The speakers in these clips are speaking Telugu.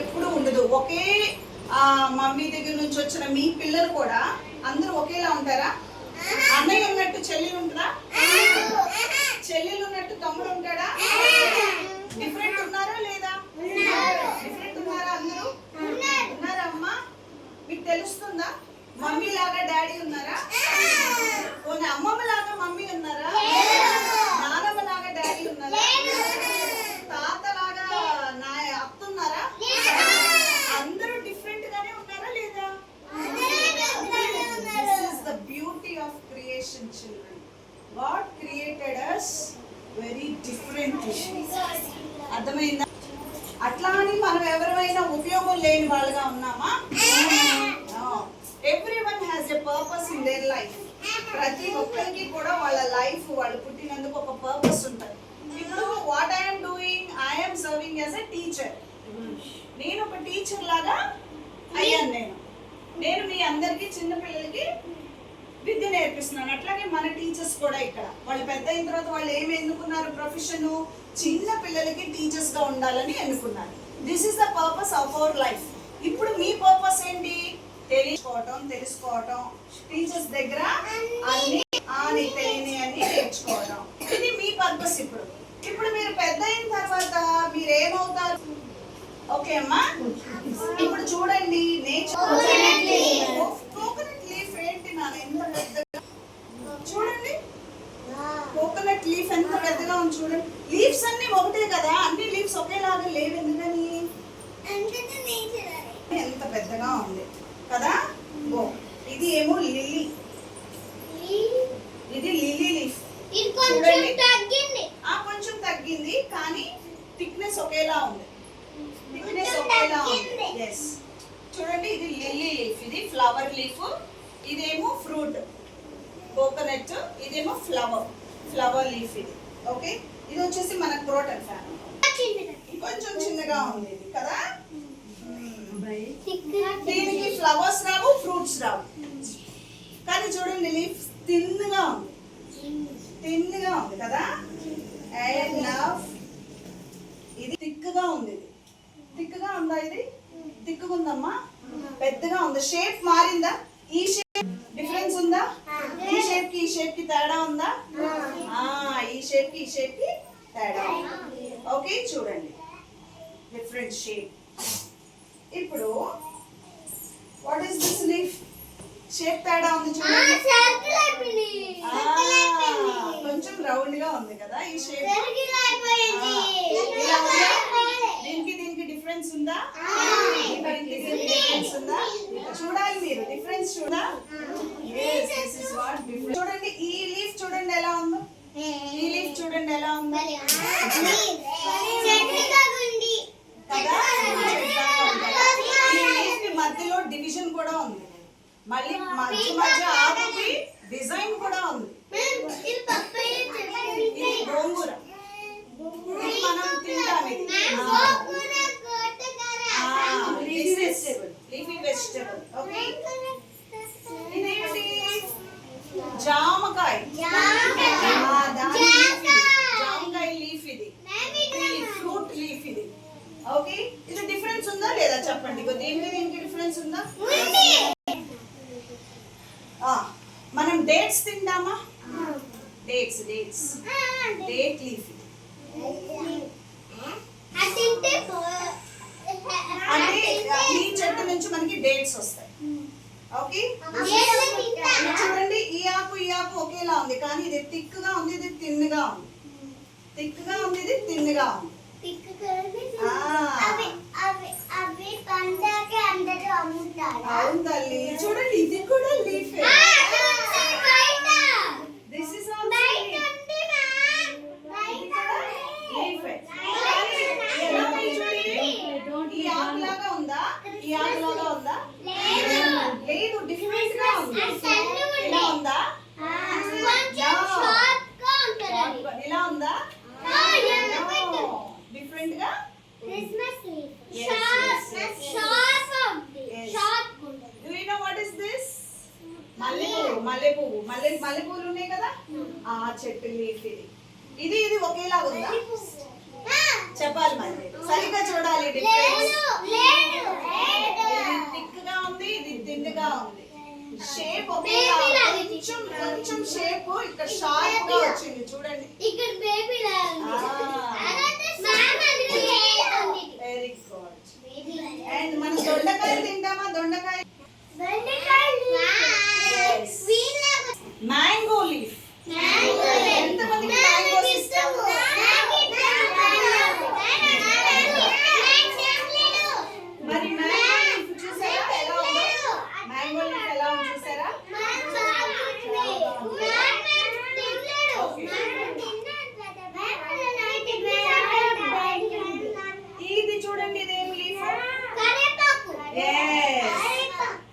ఎప్పుడు ఉండదు. ఒకే మమ్మీ దగ్గర నుంచి వచ్చిన మీ పిల్లలు కూడా అందరూ ఒకేలా ఉంటారా? అన్నయ్య ఉన్నట్టు చెల్లెలు ఉంటుందా? చెల్లెలు ఉన్నట్టు తమ్ముడు ఉంటాడా? డిఫరెంట్ ఉన్నారా లేదా? డిఫరెంట్ ఉన్నారా? అందరూ ఉన్నారా అమ్మా? మీకు తెలుస్తుందా? మమ్మీ లాగా డాడీ ఉన్నారా? పోనీ అమ్మమ్మ లాగా మమ్మీ ఉన్నారా? నానమ్మ లాగా డాడీ ఉన్నారా? తాత లాగా నా అత్త ఉన్నారా? అందరూ డిఫరెంట్ గానే ఉన్నారా లేదా? This is the beauty of creation, children. God created us very differently. అర్థమైందా? అట్లా అని మనం ఎవరైనా ఉపయోగం లేని వాళ్ళగా ఉన్నామా? Everyone has a purpose in their life. ప్రతి ఒక్కరికి కూడా వాళ్ళ లైఫ్, వాళ్ళు పుట్టినందుకు ఒక పర్పస్ ఉంటుంది. ఇప్పుడు what I'm doing, I'm serving as a teacher. నేను ఒక టీచర్ లాగా అయ్యాను. నేను మీ అందరికీ చిన్న పిల్లలకి విద్య నేర్పిస్తున్నాను. అట్లాగే మన టీచర్స్ కూడా ఇక్కడ వాళ్ళు పెద్ద అయిన తర్వాత వాళ్ళు ఏమి ఎన్నుకున్నారు? ప్రొఫెషన్. చిన్న పిల్లలకి టీచర్స్ గా ఉండాలని ఎన్నుకున్నారు. This is the purpose of our life. ఇప్పుడు మీ పర్పస్ ఏంటి? తెలుసుకోవటం, టీచర్స్ దగ్గర అన్ని తెలియని అని నేర్చుకోవడం. ఇది మీ పర్పస్. ఇప్పుడు మీరు పెద్ద అయిన తర్వాత మీరు ఏమవుతారు? ఓకే అమ్మా, ఇప్పుడు చూడండి, కోకోనట్ లీఫ్ ఏంటి నాన్న ఎంత పెద్దగా? చూడండి కోకోనట్ లీఫ్ ఎంత పెద్దగా ఉంది చూడండి. లీవ్స్ అన్ని ఒకటే కదా, అన్ని లీవ్స్ ఒకేలాగా లేవు. ఎందుకని? ఎంత పెద్దగా ఉంది కదా. ఇది ఏమో లిల్లీ, ఇది లిల్లీ లీఫ్. కొంచెం తగ్గింది కానీ థిక్నెస్ ఒకేలా ఉంది. చూడండి, ఇది లిల్లీ లీఫ్, ఇది ఫ్లవర్ లీఫ్, ఇదేమో ఫ్రూట్ కోకోనట్, ఇదేమో ఫ్లవర్ లీఫ్. ఇది ఓకే. ఇది వచ్చేసి మన క్రోటన్ ఫ్యాన్. కొంచెం చిన్నగా ఉంది ఇది కదా. దీనికి ఫ్లవర్స్ రావు, ఫ్రూట్స్ రావు. కానీ చూడండి లీఫ్ తిన్నగా ఉంది కదా. అండ్ లవ్ ఇది థిక్గా ఉంది. ఇది థిక్గా ఉందా? ఇది థిక్గా ఉందమ్మా, పెద్దగా ఉంది. షేప్ మారిందా? ఈ షేప్ డిఫరెన్స్ ఉందా? ఈ షేప్ కి తేడా ఉందా? ఈ షేప్ కి తేడా. ఓకే, చూడండి డిఫరెంట్ షేప్. ఇప్పుడు what is this leaf? Shape తేడా ఉంది చూడండి. కొంచెం రౌండ్ గా ఉంది కదా ఈ షేప్. దీనికి డిఫరెన్స్ ఉందా? డిఫరెన్స్ ఉందా? చూడాలి మీరు, డిఫరెన్స్ చూడా. చూడండి ఈ లీఫ్ చూడండి ఎలా ఉందో. ఈ లీఫ్ చూడండి ఎలా ఉందో మధ్యలో డివిజన్ కూడా ఉంది. మళ్ళీ మధ్య ఆకుకి డిజైన్ కూడా ఉంది. ఇది గోంగూర, ఇది మనం తింటాం. Leafy vegetable. ఓకే, ఇదేంటి? జామకాయ లీఫ్. ఇది ఫ్రూట్ లీఫ్. ఇది ఓకే. ఇది డిఫరెన్స్ ఉందా లేదా చెప్పండి. దీనికి డిఫరెన్స్ ఉందా? మనం డేట్స్ తింటామా? Date leaf. అంటే ఈ చెట్టు నుంచి మనకి డేట్స్ వస్తాయి. ఓకే, చూడండి ఈ ఆకు ఒకేలా ఉంది కానీ ఇది థిక్గా ఉంది, ఇది తిన్నగా ఉంది. ఇది తిన్నగా ఉంది. అవును తల్లి, చూడండి ఇది కూడా లీఫ్. దిస్ ఇస్ ఆల్సో ఈ ఆకులాగా ఉందా? లేదు, డిఫరెంట్ గా ఉంది. ఇలా ఉందా? ఇలా ఉందా? డిఫరెంట్ గా. Do you know what is this? మల్లెపూలు ఉన్నాయి కదా, ఆ చెట్టు లీఫ్. ఇది ఒకేలాగా ఉందా? చెప్పాలి మరి, సరిగ్గా చూడాలి డిఫరెన్స్. చూడండి. ఇక్కడ బేబీ లా ఉంది. Very good. అండ్ మనం దొండకాయలు తింటామా? దొండకాయ మ్యాంగో లీఫ్. ఎంతమందికి మ్యాంగోస్ ఇష్టం? మరి మ్యాంగో లీఫ్ చూసారా ఎలా ఉందో? మ్యాంగో లీఫ్ ఎలా ఉందో చూసారా? ఇది చూడండి, ఇదేం లీఫ్?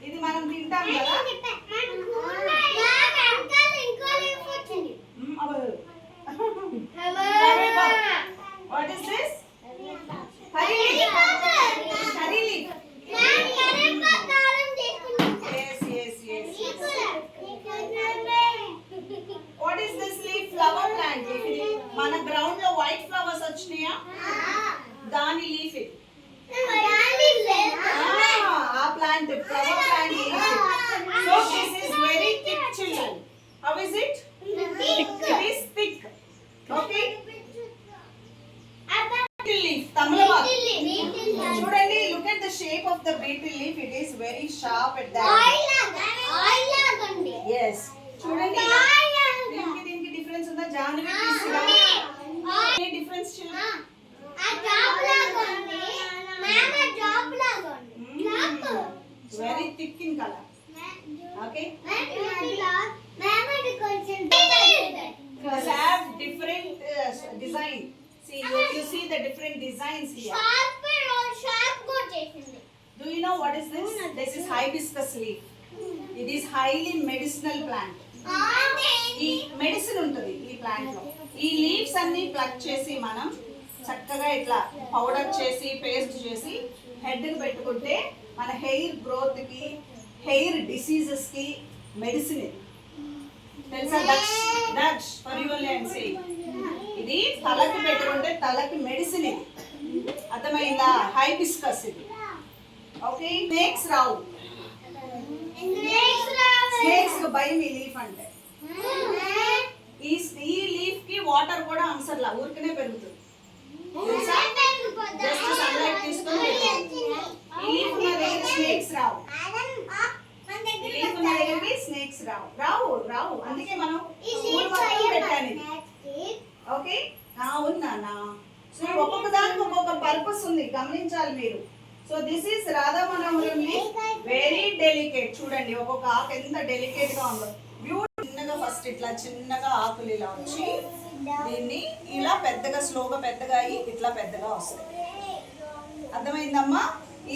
ఇది మనం తింటాం కదా. What is this? Curry leaf. Curry leaf. Yes. What is this leaf? Flower plant. మన గ్రౌండ్ లో వైట్ ఫ్లవర్స్ వచ్చినాయా? దాని లీఫ్ ఇది. ఆ plant, flower plant leaf. So this is very thick, children. How is it? It is thick. Okay. Beetle leaf. Tamlava. చూడండి, look at the shape of the beetle leaf. It is very sharp at that. Yes. చూడండి, దీనికి డిఫరెన్స్ ఉందా? జాన్వి తీసుకురా. ఏ difference children? Very thick in color. Okay. Have different design. See, you see the different designs here. Do you know what is this? This is hibiscus leaf. It is highly medicinal plant. ఈ మెడిసిన్ ఉంటుంది ఈ ప్లాంట్ లో. ఈ లీవ్స్ అన్ని ప్లక్ చేసి మనం చక్కగా ఇట్లా పౌడర్ చేసి పేస్ట్ చేసి హెడ్ కి పెట్టుకుంటే మన హెయిర్ గ్రోత్ కి, హెయిర్ డిసీజెస్ కి మెడిసిన్ ఇది. తెలుసా? దక్ష్ ఫర్ యువర్ ల్యాండ్ సే. ఇది తలకి పెట్టుకుంటే తలకి మెడిసిన్ ఇది. అర్థమైందా? హైబిస్కస్ ఇది. ఓకే. స్నేక్స్ రావు. స్నేక్స్ భయం ఈ లీఫ్ అంటే. ఈ లీఫ్ కి వాటర్ కూడా అవసరంలా, ఊరికనే పెరుగుతుంది. జస్ట్ సన్లైట్ తీసుకొని ఈ లీఫ్ ఉన్న దగ్గర స్నేక్స్ రావు. ఈ లీఫ్ ఉన్న దగ్గరికి స్నేక్స్ రావు. అందుకే మనం స్కూల్ మొత్తం పెట్టాను ఇది. ఓకే. అవునా? సో ఒక్కొక్క దానికి ఒక్కొక్క పర్పస్ ఉంది, గమనించాలి మీరు. సో దిస్ ఈస్ రాధా మనోహరం లీఫ్. Very delicate. చూడండి ఒక్కొక్క ఆకు ఎంత డెలికేట్ గా ఉందో. బ్యూటిఫుల్. చిన్నగా ఫస్ట్ ఇట్లా చిన్నగా ఆకులు ఇలా వచ్చి దీన్ని ఇలా పెద్దగా స్లోగా పెద్దగా అయ్యి ఇట్లా పెద్దగా వస్తాయి. అర్థమైందమ్మా?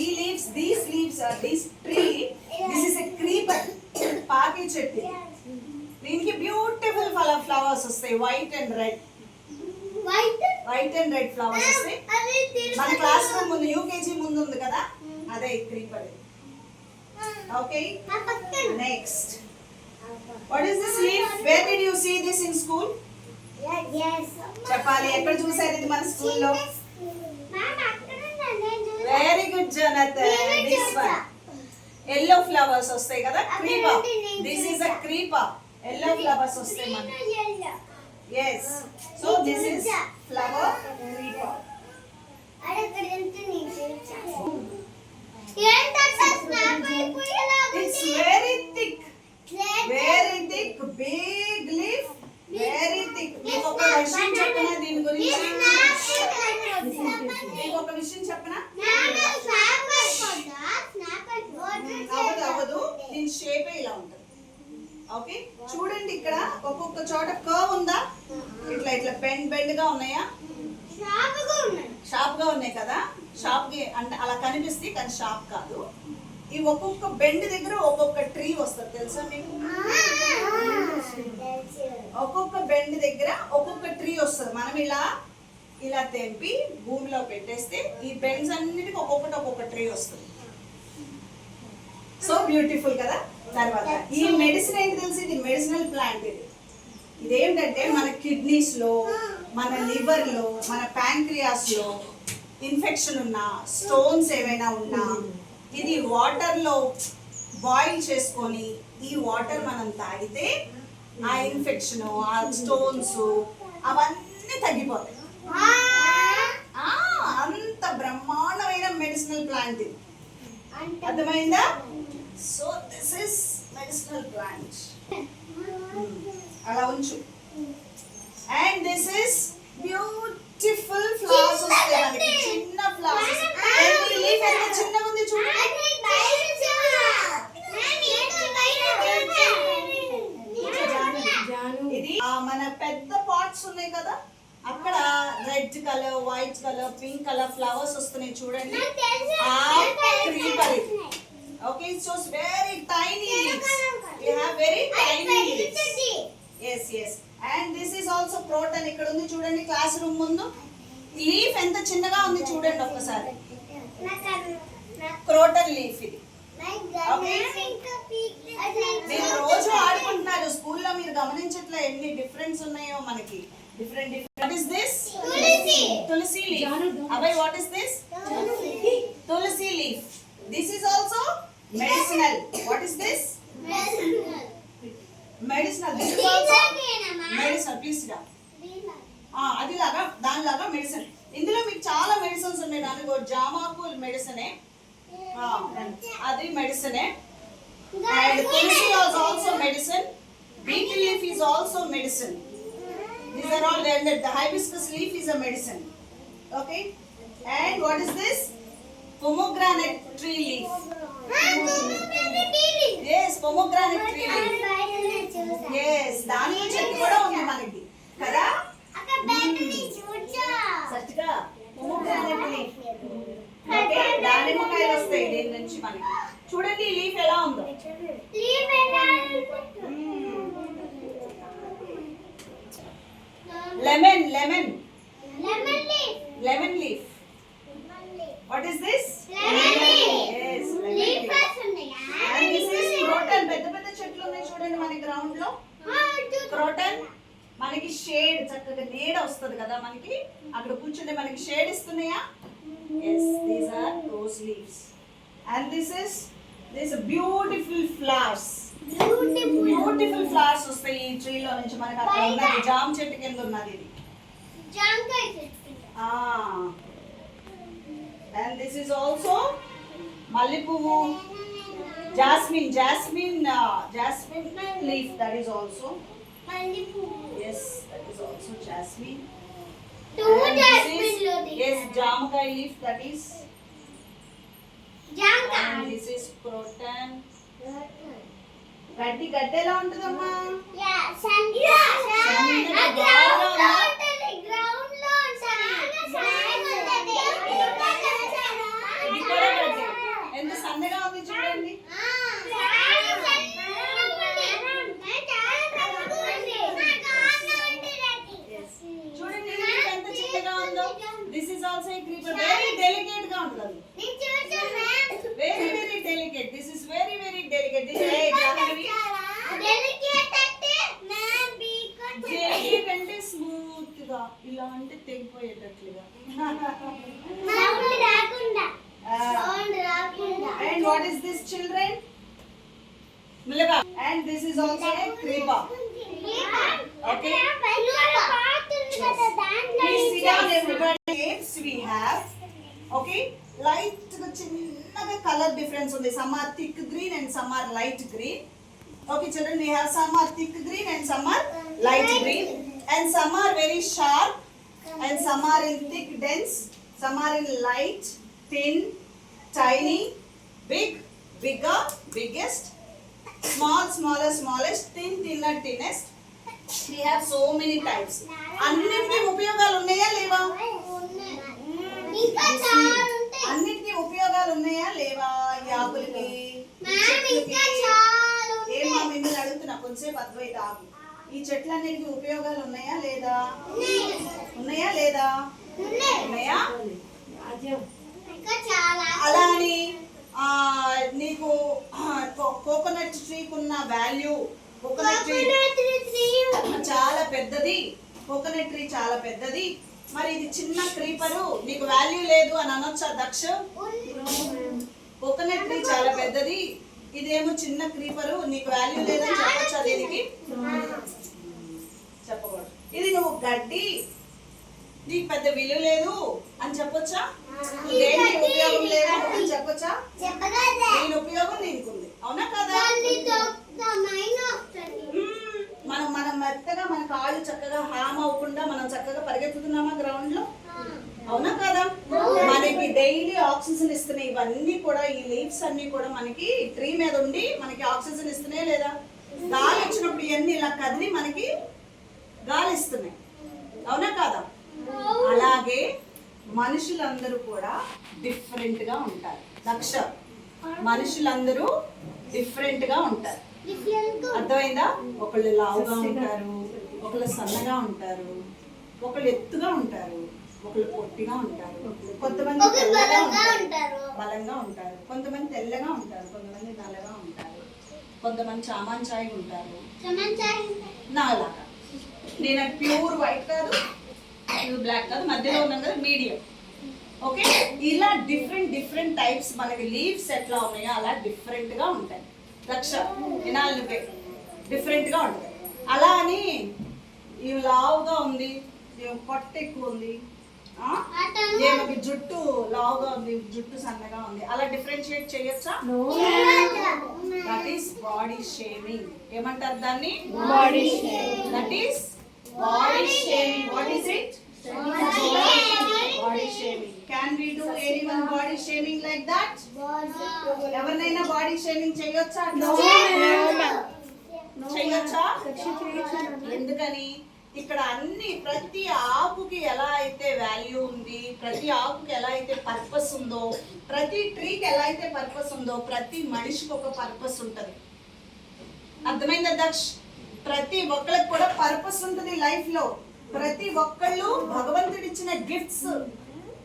ఈ leaves, these leaves, this tree, this is a creeper, పాకి చెట్టు. దీనికి బ్యూటిఫుల్ ఫ్లవర్స్ వస్తాయి. వైట్ అండ్ రెడ్ ఫ్లవర్స్ వస్తాయి. మన క్లాస్ రూమ్ ముందు, యూకేజీ ముందు ఉంది కదా, అదే creeper. Okay. Next, what is this leaf? Where did you see this in school? చెప్పాలి, ఎక్కడ చూసారు ఇది మన స్కూల్లో? వెరీ గుడ్ జనతన్. దిస్ వన్ ఎల్లో ఫ్లవర్స్ వస్తాయి కదా, creeper. This is a creeper. Yellow flowers వస్తాయి మనకి. yes, so this is flower creeper. It's very thick, big leaf, very thick. మీకు ఒక విషయం చెప్పనా దీని గురించి? మీకు ఒక విషయం చెప్పనా? అవ్వదు. దీని షేప్ ఇలా ఉంటుంది. ఓకే. చూడండి, ఇక్కడ ఒక్కొక్క చోట కర్వ్ ఉందా? ఇట్లా ఇట్లా బెండ్ గా ఉన్నాయా? షార్ప్ గా ఉన్నాయి కదా. షార్ప్ గా అంటే అలా కనిపిస్తే, కానీ షార్ప్ కాదు. ఈ ఒక్కొక్క బెండ్ దగ్గర ఒక్కొక్క ట్రీ వస్తుంది, తెలుసా మీకు? ఒక్కొక్క బెండ్ దగ్గర ఒక్కొక్క ట్రీ వస్తుంది. మనం ఇలా తెంపి భూమిలో పెట్టేస్తే ఈ బెండ్స్ అన్నిటికీ ఒక్కొక్క ట్రీ వస్తుంది. సో బ్యూటిఫుల్ కదా. తర్వాత ఈ మెడిసిన్ ఏంటి తెలుసు? ఇది మెడిసినల్ ప్లాంట్. ఇదేంటంటే మన కిడ్నీస్ లో, మన లివర్ లో, మన ప్యాంక్రియాస్ లో ఇన్ఫెక్షన్ ఉన్నా, స్టోన్స్ ఏమైనా ఉన్నా, ఇది వాటర్ లో బాయిల్ చేసుకొని ఈ వాటర్ మనం తాగితే ఆ ఇన్ఫెక్షన్, ఆ స్టోన్స్, అవన్నీ తగ్గిపోతాయి. అంత బ్రహ్మాండమైన మెడిసినల్ ప్లాంట్ ఇది. అర్థమైందా? So this is medicinal plant. అలా ఉంచు. And this is beautiful flowers వస్తాయి మనకి, చిన్న ఫ్లవర్స్. లీఫ్ ఎంత చిన్నగా ఉంది చూడు. ఇది మన పెద్ద పాట్స్ ఉన్నాయి కదా, అక్కడ red colour, white colour, pink colour flowers వస్తున్నాయి చూడండి. క్రీపర్ ఇది. Okay, so it's very tiny leaves. You have very tiny leaves. Yes. And this is also croton. ఇక్కడ ఉంది చూడండి క్లాస్ రూమ్ ముందు. లీఫ్ ఎంత చిన్నగా ఉంది చూడండి ఒక్కసారి. క్రోటన్ లీఫ్ ఇది. మీరు రోజు ఆడుకుంటున్నారు స్కూల్లో, మీరు గమనించట్లే ఎన్ని డిఫరెన్స్ ఉన్నాయో మనకి. Different. What is this? Tulsi leaf. Abhay, what is this? Tulsi leaf. This is also medicinal. What is this? Medicinal. This is also medicinal. Please sit down. అది లాగా దానిలాగా మెడిసిన్. ఇందులో మీకు చాలా మెడిసిన్స్ ఉన్నాయి. దానికి జామాకు మెడిసినే, అది మెడిసినే. And Tulsi is also medicine. Betel leaf is also medicine. These are all there. The hibiscus leaf is a medicine. Okay. And what is this? Pomegranate tree leaf. Yes, pomegranate tree leaf. Yes, దానిమ్మ చెట్టు కూడా ఉంది మనకి కదా. సరిగా pomegranate leaf. ఓకే, దానిమ్మకాయలు వస్తాయి దీని నుంచి మనకి. చూడండి ఈ లీఫ్ ఎలా ఉందో. Lemon leaf. What is this? Lemon leaf. Yes, lemon leaf. And this is croton. పెద్ద చెట్లు ఉన్నాయి చూడండి మన గ్రౌండ్ లో. క్రోటన్ మనకి షేడ్, చక్కగా నీడ వస్తుంది కదా మనకి. అక్కడ కూర్చుంటే మనకి shade ఇస్తున్నాయా? Yes, these are those leaves. And this is beautiful flowers. Beautiful flowers వస్తాయి ఈ ట్రీ లో నుంచి మనకి. అక్కడ ఉన్నది జామ చెట్టు కింద ఉన్నది ఇది. And this is also మల్లె పువ్వు, jasmine leaf, that is also. Yes, that is also jasmine. Yes, jamakai leaf, that is. And this is croton. గడ్డి ఎలా ఉంటుందమ్మా? ఎంత సన్నగా ఉంది చూడండి. చూడండి ఎంత చిన్నగా ఉందో. This is also a creeper. Very delicate గా ఉంటుంది. Very delicate. This is very delicate. This A Jahnavi. Delicate అంటే స్మూత్ గా, ఇలా అంటే తెగిపోయేటట్లుగా. And what is this, children? Mulaba. And this is also a creeper. Okay. Please sit down, everybody. Shapes we have. Okay. Light chinnaga color difference undi. Some are thick green and some are light green. Okay, children, we have some are thick green and some are light green. And some are very sharp and some are in thick dense. Some are in light, thin, tiny, big, bigger, biggest, small, smaller, smallest, thin, thinner, thinnest. We have so many types. అన్నిటికీ ఉపయోగాలు ఉన్నాయా లేవా? అన్నిటికీ ఉపయోగాలు ఉన్నాయా లేవా? ఈ ఆకులకి, ఏమా మిమ్మల్ని అడుగుతున్నా, కొంచెంసేపు అద్వైత ఆకు. ఈ చెట్లన్నిటికీ ఉపయోగాలు ఉన్నాయా లేదా? ఉన్నాయా లేదా? ఉన్నాయా? అలా అని నీకు కోకోనట్ ట్రీకి ఉన్న వాల్యూ, కోకోనట్ ట్రీ చాలా పెద్దది, కోకోనట్ ట్రీ చాలా పెద్దది, మరి ఇది చిన్న క్రీపరు, నీకు వాల్యూ లేదు అని అనొచ్చా దక్ష? కోకోనట్ ట్రీ చాలా పెద్దది, ఇదేమో చిన్న క్రీపరు, నీకు వాల్యూ లేదని చెప్పొచ్చా? దీనికి చెప్పకూడదు. ఇది నువ్వు గడ్డి, నీకు పెద్ద విలువ లేదు అని చెప్పొచ్చా? దేనికి ఉపయోగం లేదు అని చెప్పొచ్చా? దీని ఉపయోగం దీనికి ఉంది, అవునా కదా? మనం మనం మెత్తగా మన కాళ్ళు చక్కగా హామ్ అవ్వకుండా మనం చక్కగా పరిగెత్తుతున్నామా గ్రౌండ్ లో, అవునా కదా? మనకి డైలీ ఆక్సిజన్ ఇస్తున్నాయి ఇవన్నీ కూడా, ఈ లీవ్స్ అన్ని కూడా మనకి ట్రీ మీద ఉండి మనకి ఆక్సిజన్ ఇస్తున్నాయి లేదా? గాలి వచ్చినప్పుడు ఇవన్నీ ఇలా కదిలి మనకి గాలి ఇస్తున్నాయి, అవునా కదా? అలాగే మనుషులందరూ కూడా డిఫరెంట్ గా ఉంటారు. లక్ష మనుషులందరూ డిఫరెంట్ గా ఉంటారు, అర్థమైందా? ఒకళ్ళు లావుగా ఉంటారు, ఒకళ్ళు సన్నగా ఉంటారు, ఒకళ్ళు ఎత్తుగా ఉంటారు, ఒకళ్ళు పొట్టిగా ఉంటారు, కొంతమంది బలంగా ఉంటారు, కొంతమంది తెల్లగా ఉంటారు, కొంతమంది నల్లగా ఉంటారు, కొంతమంది చామాంచాయి ఉంటారు. నాలాగా నేను ప్యూర్ వైట్ కాదు, ప్యూర్ బ్లాక్ కాదు, మధ్యలో ఉన్నాం కదా, మీడియం. ఓకే, ఇలా డిఫరెంట్ డిఫరెంట్ టైప్స్ మనకి లీవ్స్ ఎట్లా ఉన్నాయో అలా డిఫరెంట్ గా ఉంటాయి. లక్ష వినాలి నువ్వే, డిఫరెంట్ గా ఉంటాయి. అలా అని ఇవి లావుగా ఉంది, పొట్ట ఎక్కువ ఉంది, ఏమకి జుట్టు లావుగా ఉంది, జుట్టు సన్నగా ఉంది, అలా డిఫరెన్షియేట్ చేయొచ్చా? That is body shaming. ఏమంటారు దాన్ని? Body shaming. That is body shaming. What is it? Body shaming. Can we do anyone body shaming like that? ఎవరినైనా బాడీ షేమింగ్ చేయొచ్చా? చేయొచ్చా? ఎందుకని? ఇక్కడ అన్ని ప్రతి ఆకుకి ఎలా అయితే వాల్యూ ఉంది, ప్రతి ఆకుకి ఎలా అయితే పర్పస్ ఉందో, ప్రతి ట్రీకి ఎలా అయితే పర్పస్ ఉందో, ప్రతి మనిషికి ఒక పర్పస్ ఉంటుంది. అర్థమైందా దక్ష్? ప్రతి ఒక్కరికి కూడా పర్పస్ ఉంటుంది లైఫ్ లో. ప్రతి ఒక్కళ్ళు భగవంతుడిచ్చిన గిఫ్ట్స్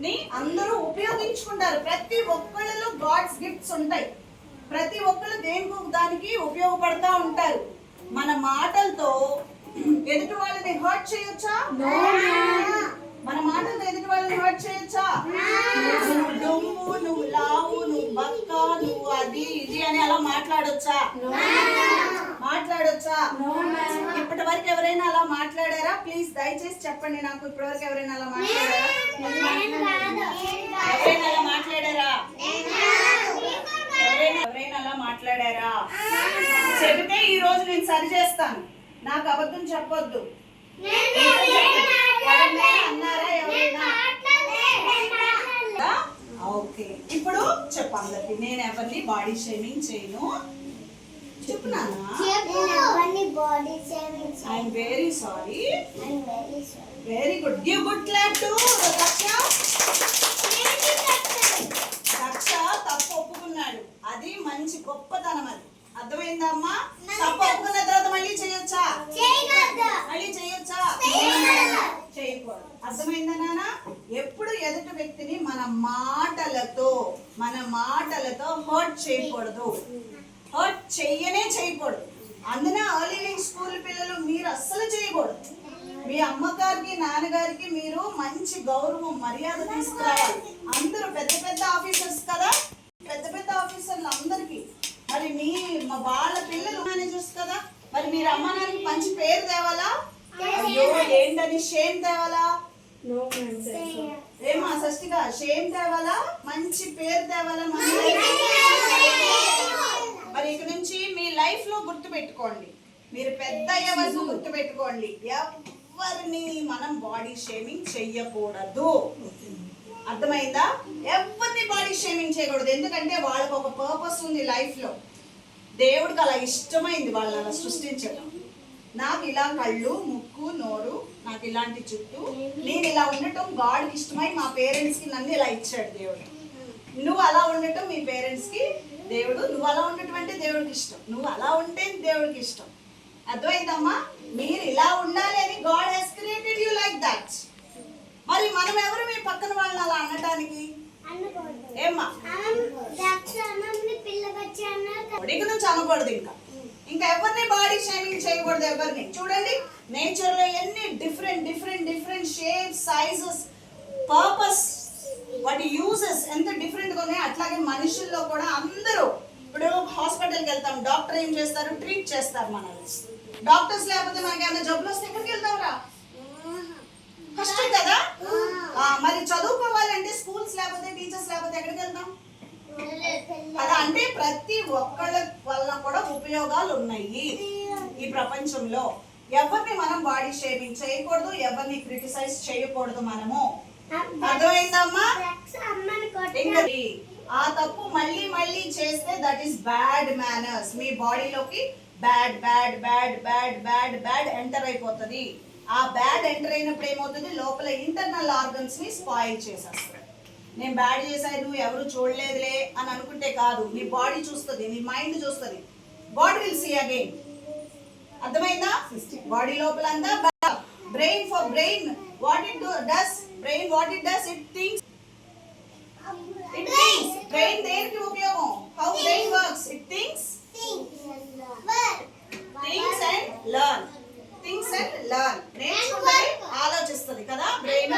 ని అందరూ ఉపయోగించుకుంటారు. ప్రతి ఒక్కళ్ళలో గాడ్స్ గిఫ్ట్స్ ఉంటాయి. ప్రతి ఒక్కళ్ళు దేనికి దానికి ఉపయోగపడతా ఉంటారు. మన మాటలతో ఎదుటి వాళ్ళని హర్ట్ చేయొచ్చా? మన మాటలతో ఎదుటి వాళ్ళని హర్ట్ చేయొచ్చా? నువ్వు డొమ్ము, నువ్వు లావు, నువ్వు బక్క, నువ్వు అది ఇది అని అలా మాట్లాడొచ్చా? మాట్లాడొచ్చా? ఇప్పటి వరకు ఎవరైనా అలా మాట్లాడారా? ప్లీజ్ దయచేసి చెప్పండి నాకు, ఇప్పటి వరకు ఎవరైనా అలా మాట్లాడారా? ఎవరైనా అలా మాట్లాడారా? ఎవరైనా అలా మాట్లాడారా? చెబితే ఈ రోజు నేను సరి చేస్తాను. నాకు అబద్ధం చెప్పొద్దు. అన్నారా ఎవరైనా? ఓకే, ఇప్పుడు చెప్పండి. నేను ఎవరిని బాడీ షేమింగ్ చేయను. చెప్పునానా? I'm very sorry. Very good. Give good clap to Daksha. Daksha తప్పు ఒప్పుకున్నాడు, అది మంచి గొప్పతనం. అది అర్థమైందా అమ్మా? తప్పు ఒప్పుకున్న తర్వాత మళ్ళీ చేయొచ్చా? మళ్ళీ చేయొచ్చా? చేయకూడదు. అర్థమైందా నాన్న? ఎప్పుడు ఎదుటి వ్యక్తిని మన మాటలతో హర్ట్ చేయకూడదు, హర్ట్ చేయకూడదు. అందున ఎర్లీ లివింగ్ స్కూల్ పిల్లలు మీరు అస్సలు చేయకూడదు. మీ అమ్మగారికి నాన్నగారికి మీరు మంచి గౌరవం మర్యాద తీసుకురావాలి. అందరూ పెద్ద పెద్ద ఆఫీసర్స్ కదా, పెద్ద పెద్ద ఆఫీసర్లు అందరికి మరి మా వాళ్ళ పిల్లలు మేనేజర్స్ కదా, మరి మీరు అమ్మ నాన్నకి మంచి పేరు తేవాలా? అయ్యో ఏంటని షేమ్ తేవాలా? ఏమా షష్టిగా షేమ్ తేవాలా? మంచి పేరు తేవాలా? మరి ఇక నుంచి మీ లైఫ్ లో గుర్తు పెట్టుకోండి, మీరు పెద్ద అయ్యే వరకు గుర్తు పెట్టుకోండి, ఎవరిని మనం బాడీ షేమింగ్ చెయ్యకూడదు. అర్థమైందా? ఎవరిని బాడీ షేమింగ్ చేయకూడదు. ఎందుకంటే వాళ్ళకి ఒక పర్పస్ ఉంది లైఫ్ లో. దేవుడికి అలా ఇష్టమైంది వాళ్ళని అలా సృష్టించడం. నాకు ఇలా కళ్ళు, ముక్కు, నోరు, నాకు ఇలాంటి చుట్టూ, నేను ఇలా ఉండటం గాడ్కి ఇష్టమై మా పేరెంట్స్ కి నన్ను ఇలా ఇచ్చాడు దేవుడు. నువ్వు అలా ఉండటం మీ పేరెంట్స్ కి దేవుడు, నువ్వు అలా ఉండటం అంటే దేవుడికి ఇష్టం, నువ్వు అలా ఉంటే దేవుడికి ఇష్టం. అర్థమైందమ్మా? మీరు ఇలా ఉండాలి అని God he's created you like that. మరి మనం ఎవరు మీ పక్కన వాళ్ళని అలా అనటానికి? ఏమ్మా ఇక నుంచి అనకూడదు. ఇంకా ఎవరిని బాడీ షేమింగ్ చేయకూడదు. ఎవరిని చూడండి, నేచర్ లో ఎన్ని different different different shapes, sizes, purpose, వాటి యూజెస్ ఎంత డిఫరెంట్ గా ఉన్నాయి. అట్లాగే మనుషుల్లో కూడా అందరూ ఇప్పుడు హాస్పిటల్కి వెళ్తాం, డాక్టర్ ఏం చేస్తారు? ట్రీట్ చేస్తారు మనల్ని. డాక్టర్స్ లేకపోతే మనకి ఏమైనా జబ్బులు వస్తే ఎక్కడికి వెళ్తావురా? కష్టం కదా. మరి చదువుకోవాలంటే స్కూల్స్ లేకపోతే టీచర్స్ లేకపోతే ఎక్కడికి వెళ్తాం కదా. అంటే ప్రతి ఒక్కళ్ళ వల్ల కూడా ఉపయోగాలు ఉన్నాయి ఈ ప్రపంచంలో. ఎవరిని మనం బాడీ షేమింగ్ చేయకూడదు, ఎవరిని క్రిటిసైజ్ చేయకూడదు మనము. అర్థమైందమ్మా? ఆ తప్పు మళ్ళీ మళ్ళీ చేస్తే దట్ ఈస్ బ్యాడ్ మేనర్స్. మీ బాడీలోకి bad bad bad bad bad bad enter అయిపోతుంది. ఆ బ్యాడ్ ఎంటర్ అయినప్పుడు ఏమవుతుంది, లోపల ఇంటర్నల్ ఆర్గన్స్ ని స్పాయిల్ చేసేస్తుంది. నేను బ్యాడ్ చేశాను ఎవరు చూడలేదులే అని అనుకుంటే కాదు, నీ బాడీ చూస్తుంది, నీ మైండ్ చూస్తుంది. God will see again. అర్థమైందా? బాడీ లోపల అంతా brain for brain what it does, brain what it does, it thinks. Brain దేనికి ఉపయోగం? How brain works? It thinks and learn. Things and learn. నేర్చుకుంటే ఆలోచిస్తుంది కదా బ్రెయిన్.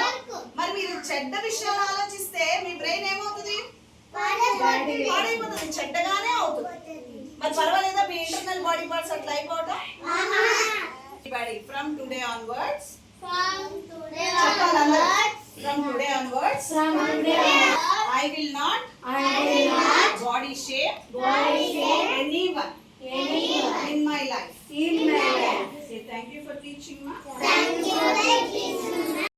మరి మీరు చెడ్డ విషయాలు ఆలోచిస్తే మీ బ్రెయిన్ ఏమవుతుంది? పాడైపోతుంది, చెడ్డగానే అవుతుంది. మరి పర్వాలేదా మీ ఇంటర్నల్ బాడీ పార్ట్స్ అట్లా అయిపోవడం? From today onwards, from today onwards, I will not body shame anyone.